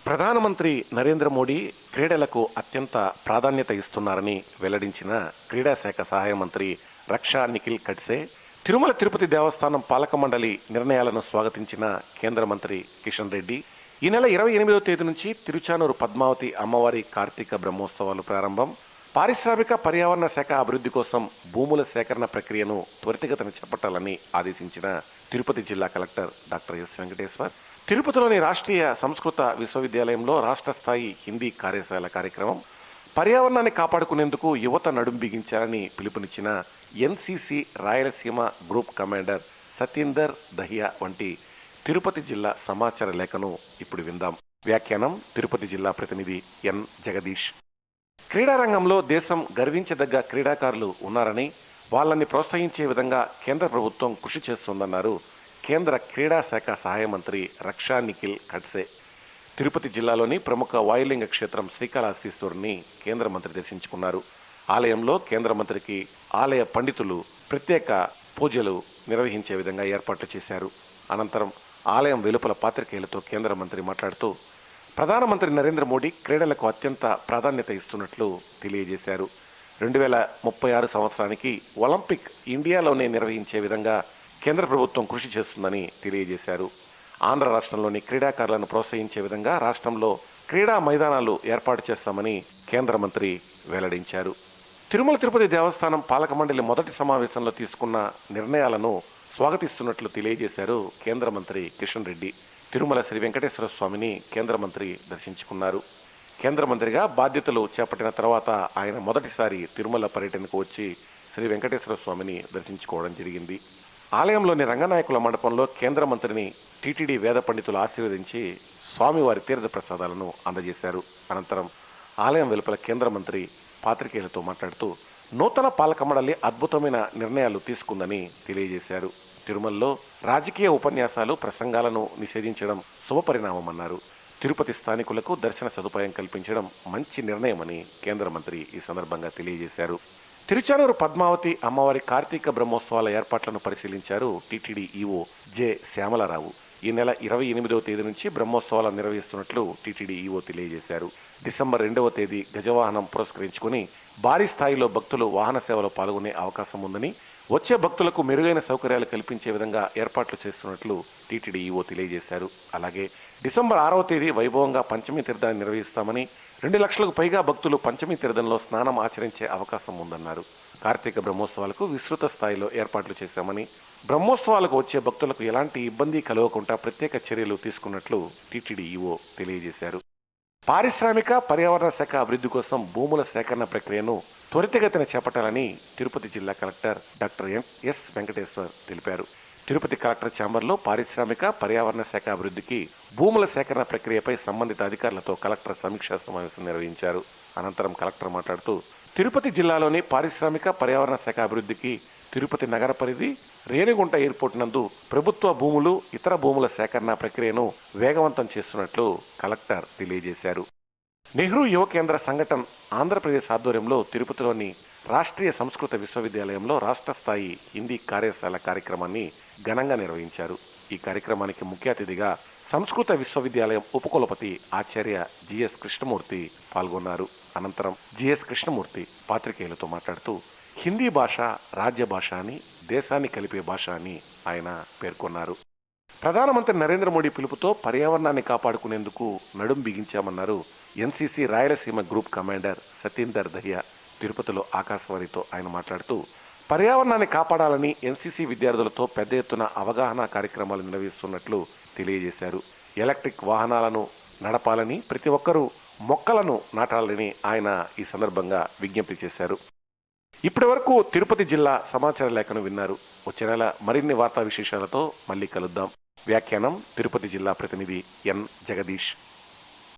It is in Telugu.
ప్రధానమంత్రి నరేంద్ర మోడీ క్రీడలకు అత్యంత ప్రాధాన్యత ఇస్తున్నారని వెల్లడించిన క్రీడా శాఖ సహాయ మంత్రి రక్షా నిఖిల్ ఖడ్సే, తిరుమల తిరుపతి దేవస్థానం పాలక మండలి నిర్ణయాలను స్వాగతించిన కేంద్ర మంత్రి కిషన్ రెడ్డి, ఈ నెల 28వ తేదీ నుంచి తిరుచానూరు పద్మావతి అమ్మవారి కార్తీక బ్రహ్మోత్సవాలు ప్రారంభం, పారిశ్రామిక పర్యావరణ శాఖ అభివృద్ధి కోసం భూముల సేకరణ ప్రక్రియను త్వరితగతిన చేపట్టాలని ఆదేశించిన తిరుపతి జిల్లా కలెక్టర్ డాక్టర్ ఎస్ వెంకటేశ్వర్, తిరుపతిలోని రాష్ట్రీయ సంస్కృత విశ్వవిద్యాలయంలో రాష్ట్ర స్థాయి హిందీ కార్యశాల కార్యక్రమం, పర్యావరణాన్ని కాపాడుకునేందుకు యువత నడుం బిగించాలని పిలుపునిచ్చిన NCC Rayalaseema group commander Satinder Dahiya వంటి తిరుపతి జిల్లా సమాచార లేఖను ఇప్పుడు విందాం. వ్యాఖ్యానం తిరుపతి జిల్లా ప్రతినిధి ఎన్ జగదీష్. క్రీడారంగంలో దేశం గర్వించదగ్గ క్రీడాకారులు ఉన్నారని, వాళ్ళని ప్రోత్సహించే విధంగా కేంద్ర ప్రభుత్వం కృషి చేస్తోందన్నారు కేంద్ర క్రీడా శాఖ సహాయ మంత్రి రక్షా నిఖిల్ ఖడ్సే. తిరుపతి జిల్లాలోని ప్రముఖ వాయులింగ క్షేత్రం శ్రీకాళహస్తీశ్వరుని కేంద్ర మంత్రి దర్శించుకున్నారు. ఆలయంలో కేంద్ర మంత్రికి ఆలయ పండితులు ప్రత్యేక పూజలు నిర్వహించే విధంగా ఏర్పాట్లు చేశారు. అనంతరం ఆలయం వెలుపల పాత్రికేయులతో కేంద్ర మంత్రి మాట్లాడుతూ, ప్రధానమంత్రి నరేంద్ర మోడీ క్రీడలకు అత్యంత ప్రాధాన్యత ఇస్తున్నట్లు తెలియజేశారు. 2036 సంవత్సరానికి ఒలింపిక్ ఇండియాలోనే నిర్వహించే విధంగా కేంద్ర ప్రభుత్వం కృషి చేస్తుందని తెలియజేశారు. ఆంధ్ర రాష్ట్రంలోని క్రీడాకారులను ప్రోత్సహించే విధంగా రాష్ట్రంలో క్రీడా మైదానాలు ఏర్పాటు చేస్తామని కేంద్ర మంత్రి వెల్లడించారు. తిరుమల తిరుపతి దేవస్థానం పాలక మండలి మొదటి సమావేశంలో తీసుకున్న నిర్ణయాలను స్వాగతిస్తున్నట్లు తెలియజేశారు కేంద్ర మంత్రి కిషన్ రెడ్డి. తిరుమల శ్రీ వెంకటేశ్వర స్వామిని కేంద్ర మంత్రి దర్శించుకున్నారు. కేంద్ర మంత్రిగా బాధ్యతలు చేపట్టిన తర్వాత ఆయన మొదటిసారి తిరుమల పర్యటనకు వచ్చి శ్రీ వెంకటేశ్వర స్వామిని దర్శించుకోవడం జరిగింది. ఆలయంలోని రంగనాయకుల మండపంలో కేంద్ర మంత్రిని టీటీడీ వేద పండితులు ఆశీర్వదించి స్వామివారి తీర్థ ప్రసాదాలను అందజేశారు. అనంతరం ఆలయం వెలుపల కేంద్ర మంత్రి పాత్రికేయులతో మాట్లాడుతూ, నూతన పాలక మండలి అద్భుతమైన నిర్ణయాలు తీసుకుందని తెలియజేశారు. తిరుమలలో రాజకీయ ఉపన్యాసాలు, ప్రసంగాలను నిషేధించడం శుభపరిణామమన్నారు. తిరుపతి స్థానికులకు దర్శన సదుపాయం కల్పించడం మంచి నిర్ణయమని కేంద్ర మంత్రి ఈ సందర్భంగా తెలియజేశారు. తిరుచానూరు పద్మావతి అమ్మవారి కార్తీక బ్రహ్మోత్సవాల ఏర్పాట్లను పరిశీలించారు టీటీడీ ఈవో జె శ్యామలరావు. ఈ నెల 28వ తేదీ నుంచి బ్రహ్మోత్సవాలను నిర్వహిస్తున్నట్లు టీటీడీ ఈవో తెలియజేశారు. డిసెంబర్ 2వ తేదీ గజవాహనం పురస్కరించుకుని భారీ స్థాయిలో భక్తులు వాహన సేవలో పాల్గొనే అవకాశం ఉందని, వచ్చే భక్తులకు మెరుగైన సౌకర్యాలు కల్పించే విధంగా ఏర్పాట్లు చేస్తున్నట్లు టీటీడీ ఈవో తెలియజేశారు. అలాగే డిసెంబర్ 6వ తేదీ వైభవంగా పంచమి తీర్థాన్ని నిర్వహిస్తామని, 2 లక్షలకు పైగా భక్తులు పంచమి తీర్థంలో స్నానం ఆచరించే అవకాశం ఉందన్నారు. కార్తీక బ్రహ్మోత్సవాలకు విస్తృత స్థాయిలో ఏర్పాట్లు చేశామని, బ్రహ్మోత్సవాలకు వచ్చే భక్తులకు ఎలాంటి ఇబ్బంది కలగకుండా ప్రత్యేక చర్యలు తీసుకున్నట్లు టీటీడీ ఈవో తెలియజేశారు. పారిశ్రామిక పర్యావరణ శాఖ అభివృద్ధి కోసం భూముల సేకరణ ప్రక్రియను త్వరితగతిన చేపట్టాలని తిరుపతి జిల్లా కలెక్టర్ డాక్టర్ ఎస్ వెంకటేశ్వర్ తెలిపారు. తిరుపతి కలెక్టర్ ఛాంబర్లో పారిశ్రామిక పర్యావరణ శాఖ అభివృద్ధికి భూముల సేకరణ ప్రక్రియపై సంబంధిత అధికారులతో కలెక్టర్ సమీక్షా సమావేశం నిర్వహించారు. అనంతరం కలెక్టర్ మాట్లాడుతూ, తిరుపతి జిల్లాలోని పారిశ్రామిక పర్యావరణ శాఖ అభివృద్ధికి తిరుపతి నగర పరిధి, రేణిగుంట ఎయిర్పోర్ట్ నందు ప్రభుత్వ భూములు, ఇతర భూముల సేకరణ ప్రక్రియను వేగవంతం చేస్తున్నట్లు కలెక్టర్ తెలియజేశారు. నెహ్రూ యువ కేంద్ర సంఘటన్ ఆంధ్రప్రదేశ్ ఆధ్వర్యంలో తిరుపతిలోని రాష్ట్రీయ సంస్కృత విశ్వవిద్యాలయంలో రాష్ట్ర స్థాయి హిందీ కార్యశాల కార్యక్రమాన్ని ఘనంగా నిర్వహించారు. ఈ కార్యక్రమానికి ముఖ్య అతిథిగా సంస్కృత విశ్వవిద్యాలయం ఉపకులపతి ఆచార్య జిఎస్ కృష్ణమూర్తి పాల్గొన్నారు. అనంతరం జిఎస్ కృష్ణమూర్తి పాత్రికేయులతో మాట్లాడుతూ, హిందీ భాష రాజ్య భాష అని, దేశాన్ని కలిపే భాష అని ఆయన పేర్కొన్నారు. ప్రధానమంత్రి నరేంద్ర మోడీ పిలుపుతో పర్యావరణాన్ని కాపాడుకునేందుకు నడుం బిగించామన్నారు NCC Rayalaseema group commander Satinder Dahiya. తిరుపతిలో ఆకాశవాణితో ఆయన మాట్లాడుతూ, పర్యావరణాన్ని కాపాడాలని ఎన్సీసీ విద్యార్థులతో పెద్ద ఎత్తున అవగాహన కార్యక్రమాలు నిర్వహిస్తున్నట్లు తెలియజేశారు. ఎలక్ట్రిక్ వాహనాలను నడపాలని, ప్రతి ఒక్కరూ మొక్కలను నాటాలని ఆయన ఈ సందర్భంగా విజ్ఞప్తి చేశారు. ఇప్పటి వరకు తిరుపతి జిల్లా సమాచార లేఖను విన్నారు. వచ్చే నెల మరిన్ని వార్తా విశేషాలతో మళ్ళీ కలుద్దాం. వ్యాఖ్యానం తిరుపతి జిల్లా ప్రతినిధి ఎన్ జగదీష్.